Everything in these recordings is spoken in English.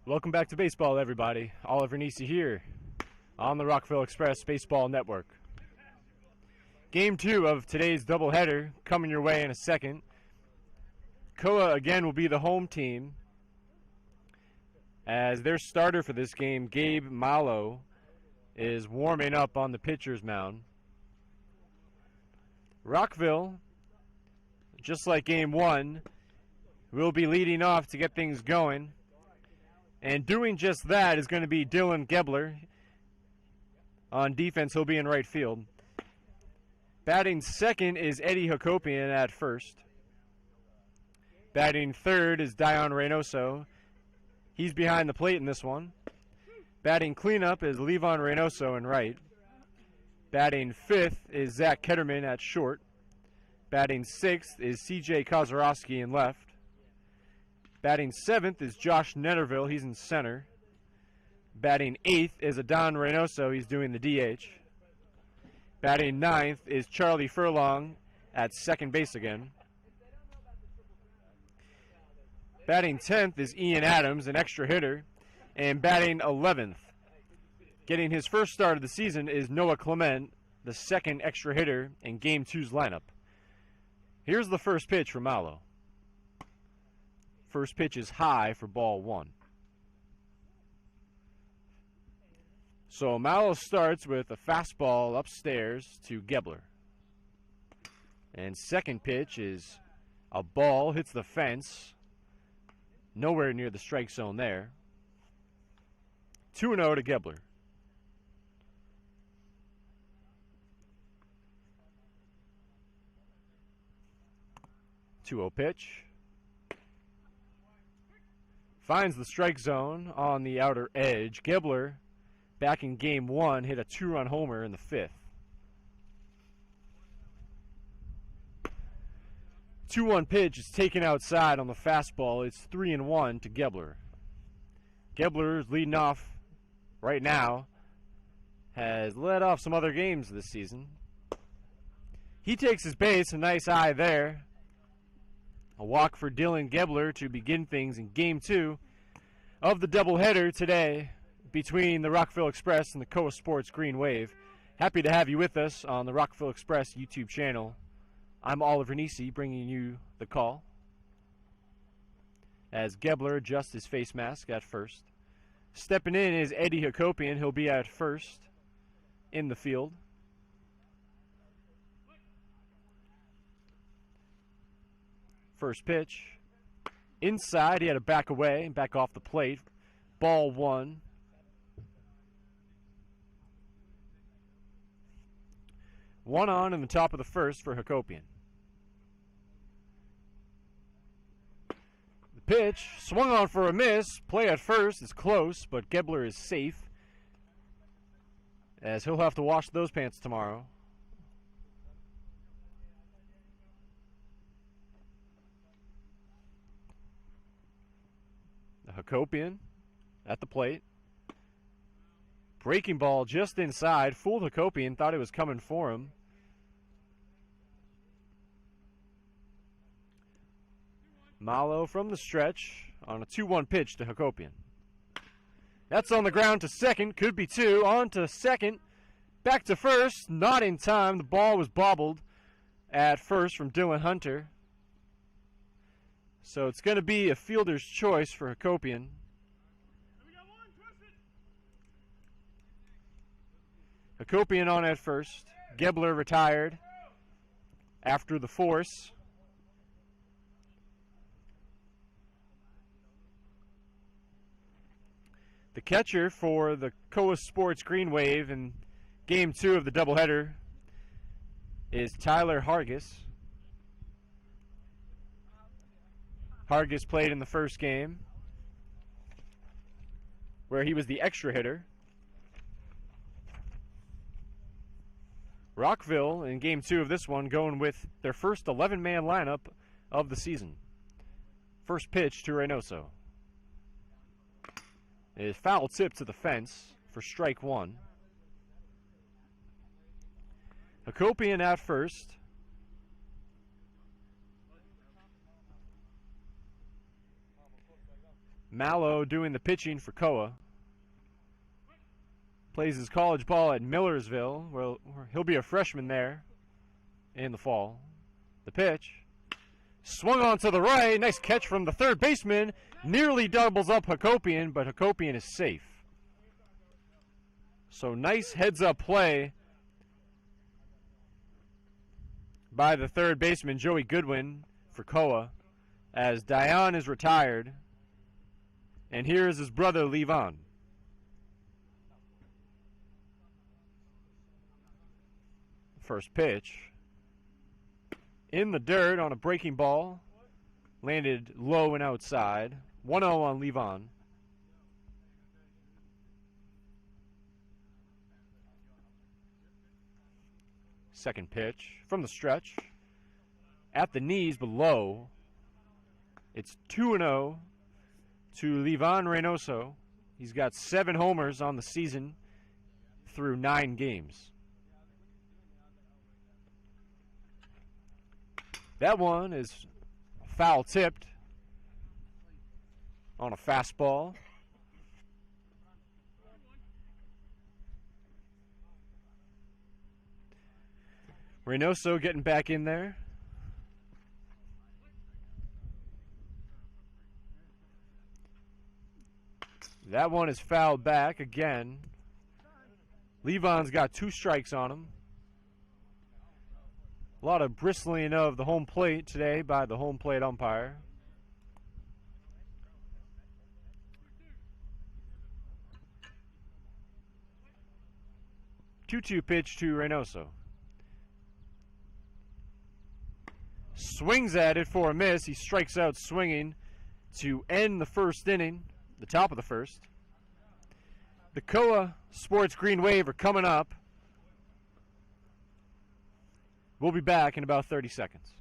Welcome back to baseball, everybody. Oliver Nisi here on the Rockville Express Baseball Network. Game 2 of today's doubleheader coming your way in a second. Koa again will be the home team, as their starter for this game, Gabe Malo, is warming up on the pitcher's mound. Rockville, just like Game 1, will be leading off to get things going. And doing just that is going to be Dylan Gebler. On defense, he'll be in right field. Batting second is Eddie Hakopian at first. Batting third is Dion Reynoso. He's behind the plate in this one. Batting cleanup is Levon Reynoso in right. Batting fifth is Zach Ketterman at short. Batting sixth is CJ Kozarowski in left. Batting seventh is Josh Netterville. He's in center. Batting eighth is Adon Reynoso. He's doing the DH. Batting ninth is Charlie Furlong at second base again. Batting 10th is Ian Adams, an extra hitter. And batting 11th, getting his first start of the season, is Noah Clement, the second extra hitter in Game 2's lineup. Here's the first pitch for Malo. First pitch is high for ball one. So Malo starts with a fastball upstairs to Gebler. And second pitch is a ball, hits the fence. Nowhere near the strike zone there. 2-0 to Gebler. Two-0 pitch. Finds the strike zone on the outer edge. Gebler, back in Game 1, hit a 2-run homer in the fifth. 2-1 pitch is taken outside on the fastball. It's 3-1 to Gebler. Gebler is leading off right now. Has led off some other games this season. He takes his base, a nice eye there. A walk for Dylan Gebler to begin things in Game 2 of the doubleheader today between the Rockville Express and the Koa Sports Green Wave. Happy to have you with us on the Rockville Express YouTube channel. I'm Oliver Nisi bringing you the call as Gebler adjusts his face mask at first. Stepping in is Eddie Hakopian. He'll be at first in the field. First pitch. Inside, he had to back away, back off the plate. Ball one. One on in the top of the first for Hakopian. The pitch, swung on for a miss. Play at first is close, but Gebler is safe, as he'll have to wash those pants tomorrow. Hakopian at the plate. Breaking ball just inside. Fooled Hakopian, thought it was coming for him. Malo from the stretch on a 2-1 pitch to Hakopian. That's on the ground to second. Could be two. On to second. Back to first. Not in time. The ball was bobbled at first from Dylan Hunter. So it's going to be a fielder's choice for Hakopian. Hakopian on at first. Gebler retired after the force. The catcher for the Koa Sports Green Wave in Game 2 of the doubleheader is Tyler Hargis. Hargis played in the first game, where he was the extra hitter. Rockville in Game 2 of this one going with their first 11-man lineup of the season. First pitch to Reynoso. It is foul tip to the fence for strike one. Hakopian at first. Mallow doing the pitching for Koa. Plays his college ball at Millersville, where he'll be a freshman there in the fall. The pitch. Swung on to the right. Nice catch from the third baseman. Nearly doubles up Hakopian, but Hakopian is safe. So nice heads-up play by the third baseman, Joey Goodwin, for Koa, as Dion is retired. And here is his brother, Levon. First pitch. In the dirt on a breaking ball. Landed low and outside. 1-0 on Levon. Second pitch from the stretch. At the knees, but low. It's 2-0 to Levon Reynoso. He's got 7 homers on the season through 9 games. That one is foul tipped on a fastball. Reynoso getting back in there. That one is fouled back again. Levon's got 2 strikes on him. A lot of bristling of the home plate today by the home plate umpire. Two-two pitch to Reynoso. Swings at it for a miss. He strikes out swinging to end the first inning, the top of the first. The Koa Sports Green Wave are coming up. We'll be back in about 30 seconds.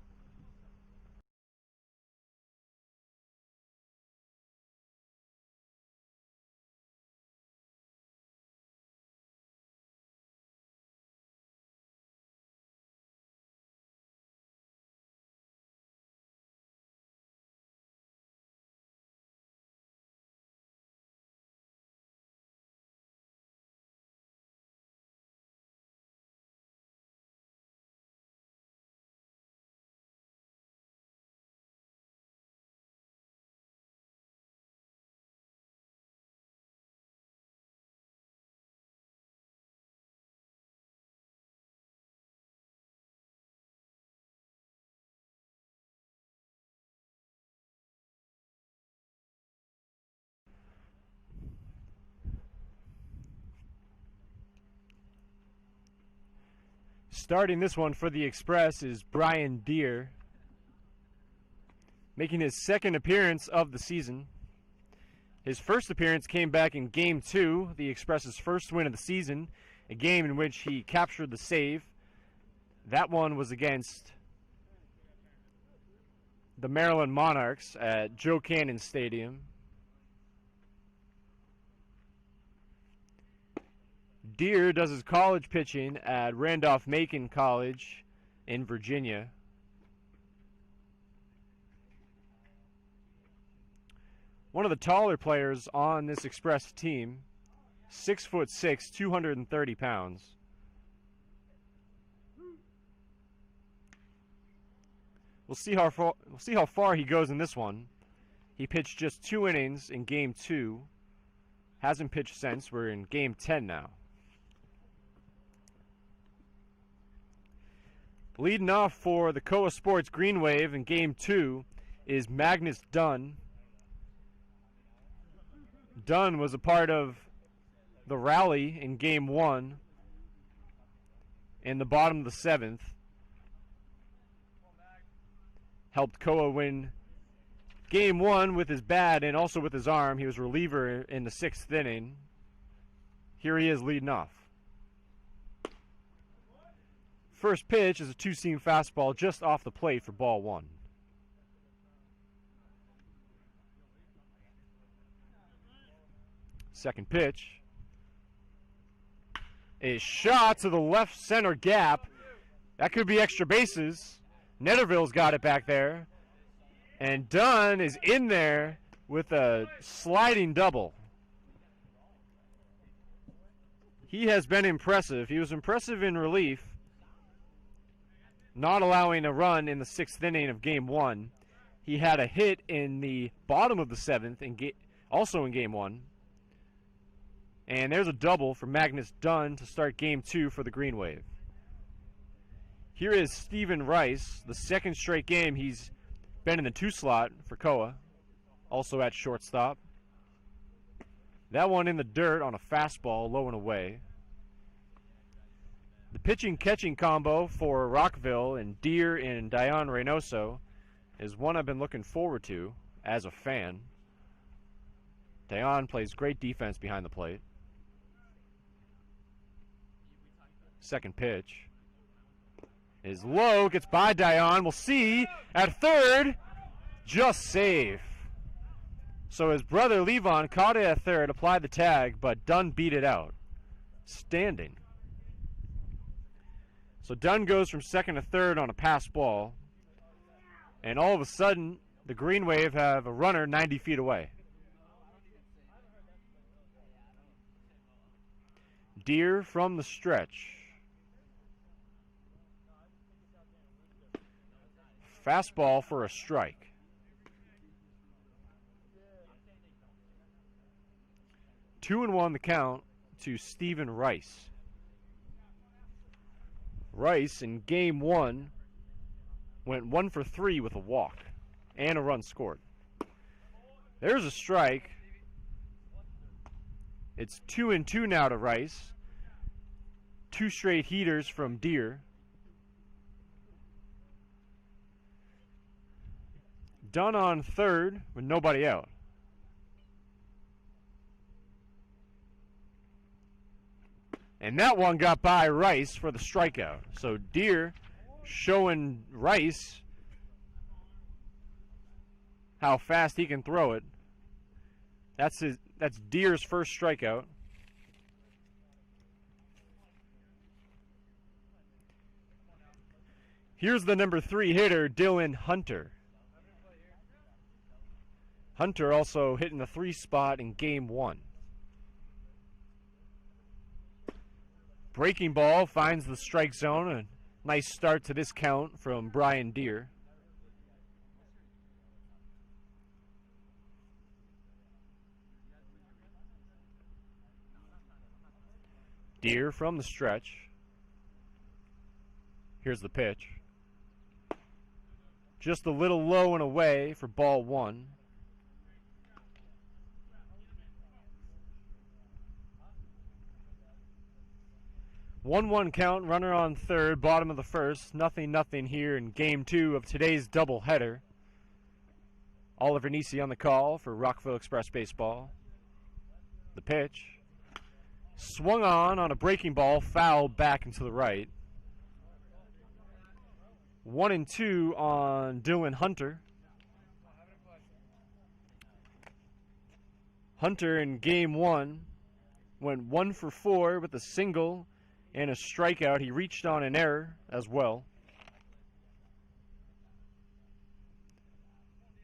Starting this one for the Express is Brian Deere, making his second appearance of the season. His first appearance came back in Game 2, the Express's first win of the season, a game in which he captured the save. That one was against the Maryland Monarchs at Joe Cannon Stadium. Deere does his college pitching at Randolph-Macon College in Virginia. One of the taller players on this Express team, 6'6", 230 pounds. We'll see how far he goes in this one. He pitched just 2 innings in Game 2. Hasn't pitched since. We're in Game 10 now. Leading off for the Koa Sports Green Wave in Game 2 is Magnus Dunn. Dunn was a part of the rally in Game 1 in the bottom of the 7th. Helped Koa win Game 1 with his bat and also with his arm. He was reliever in the 6th inning. Here he is leading off. First pitch is a 2-seam fastball just off the plate for ball 1. Second pitch is shot to the left center gap. That could be extra bases. Netterville's got it back there. And Dunn is in there with a sliding double. He has been impressive. He was impressive in relief, not allowing a run in the 6th inning of Game 1. He had a hit in the bottom of the 7th, also in Game 1. And there's a double for Magnus Dunn to start Game 2 for the Green Wave. Here is Stephen Rice, the 2nd straight game he's been in the 2 slot for Koa, also at shortstop. That one in the dirt on a fastball, low and away. The pitching-catching combo for Rockville and Deer and Dion Reynoso is one I've been looking forward to as a fan. Dion plays great defense behind the plate. Second pitch is low, gets by Dion. We'll see at third, just safe. So his brother Levon caught it at third, applied the tag, but Dunn beat it out. Standing. So Dunn goes from second to third on a pass ball, and all of a sudden, the Green Wave have a runner 90 feet away. Deer from the stretch. Fastball for a strike. 2-1 the count to Stephen Rice. Rice in Game 1 went 1 for 3 with a walk and a run scored. There's a strike. It's 2-2 now to Rice. 2 straight heaters from Deer. Dunn on third with nobody out. And that one got by Rice for the strikeout. So Deer showing Rice how fast he can throw it. That's Deer's first strikeout. Here's the number 3 hitter, Dylan Hunter. Hunter also hitting the 3 spot in Game 1. Breaking ball finds the strike zone. A nice start to this count from Brian Deer. Deer from the stretch. Here's the pitch. Just a little low and away for ball 1. One count, runner on third, bottom of the first. Nothing here in Game 2 of today's doubleheader. Oliver Nisi on the call for Rockville Express Baseball. The pitch. Swung on a breaking ball, fouled back into the right. 1-2 on Dylan Hunter. Hunter in Game 1 went 1 for 4 with a single and a strikeout. He reached on an error as well.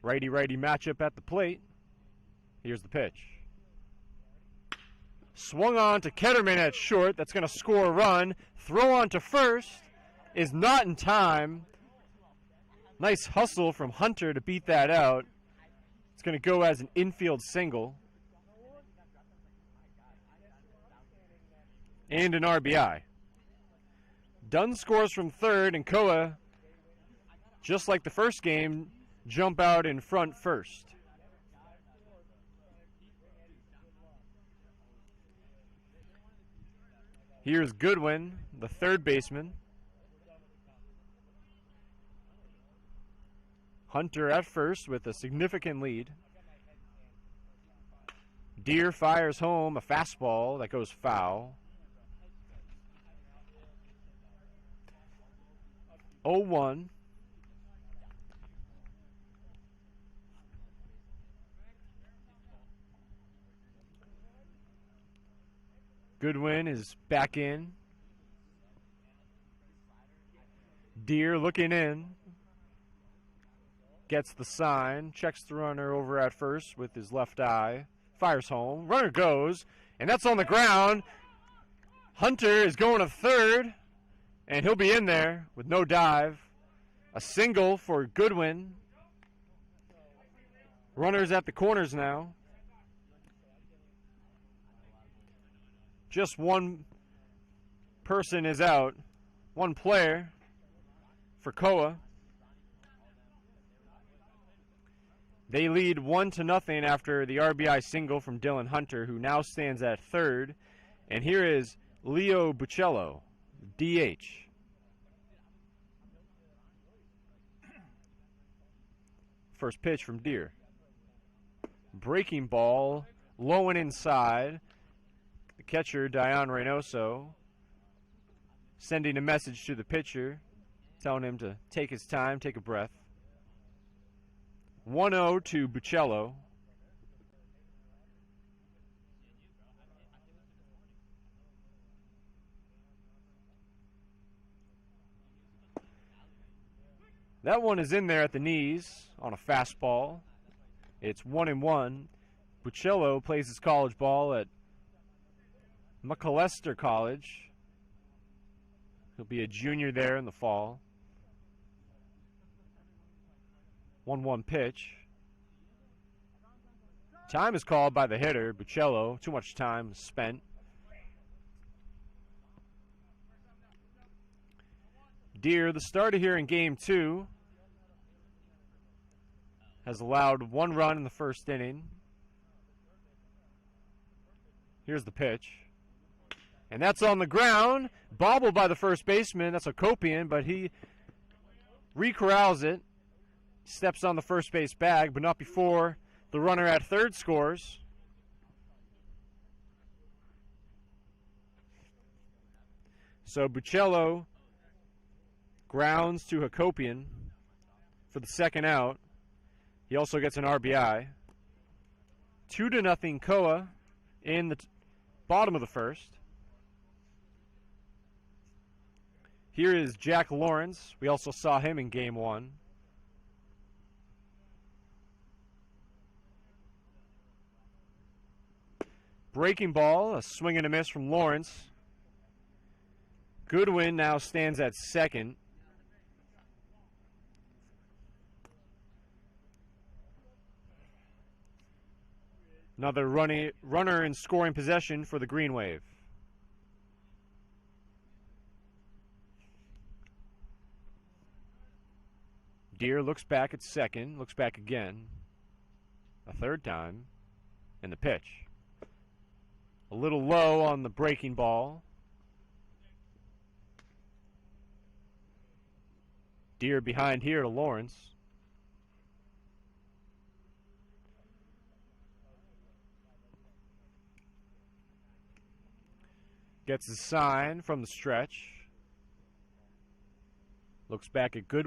Righty-righty matchup at the plate. Here's the pitch. Swung on to Ketterman at short. That's going to score a run. Throw on to first is not in time. Nice hustle from Hunter to beat that out. It's going to go as an infield single. And an RBI. Dunn scores from third, and Koa, just like the first game, jump out in front first. Here's Goodwin, the third baseman. Hunter at first with a significant lead. Deer fires home a fastball that goes foul. 0-1. Goodwin is back in. Deer looking in. Gets the sign, checks the runner over at first with his left eye, fires home, runner goes, and that's on the ground. Hunter is going to third, and he'll be in there with no dive. A single for Goodwin. Runners at the corners now. Just one person is out, one player for Koa. They lead 1-0 after the RBI single from Dylan Hunter, who now stands at third. And here is Leo Buccello, DH. First pitch from Deer. Breaking ball, low and inside. The catcher, Dion Reynoso, sending a message to the pitcher, telling him to take his time, take a breath. 1-0 to Buccello. That one is in there at the knees on a fastball. It's 1-1. Buccello plays his college ball at McAlester College. He'll be a junior there in the fall. 1-1 pitch. Time is called by the hitter, Buccello. Too much time spent. Deer, the starter here in Game 2, has allowed 1 run in the first inning. Here's the pitch. And that's on the ground. Bobbled by the first baseman. That's Hakopian, but he re-corrals it. Steps on the first base bag, but not before the runner at third scores. So Buccello grounds to Hakopian for the second out. He also gets an RBI. 2-0 Koa in the bottom of the first. Here is Jack Lawrence. We also saw him in Game 1. Breaking ball, a swing and a miss from Lawrence. Goodwin now stands at second. Another runner in scoring possession for the Green Wave. Deer looks back at second, looks back again, a third time, and the pitch. A little low on the breaking ball. Deer behind here to Lawrence. Gets a sign from the stretch. Looks back at Goodwin.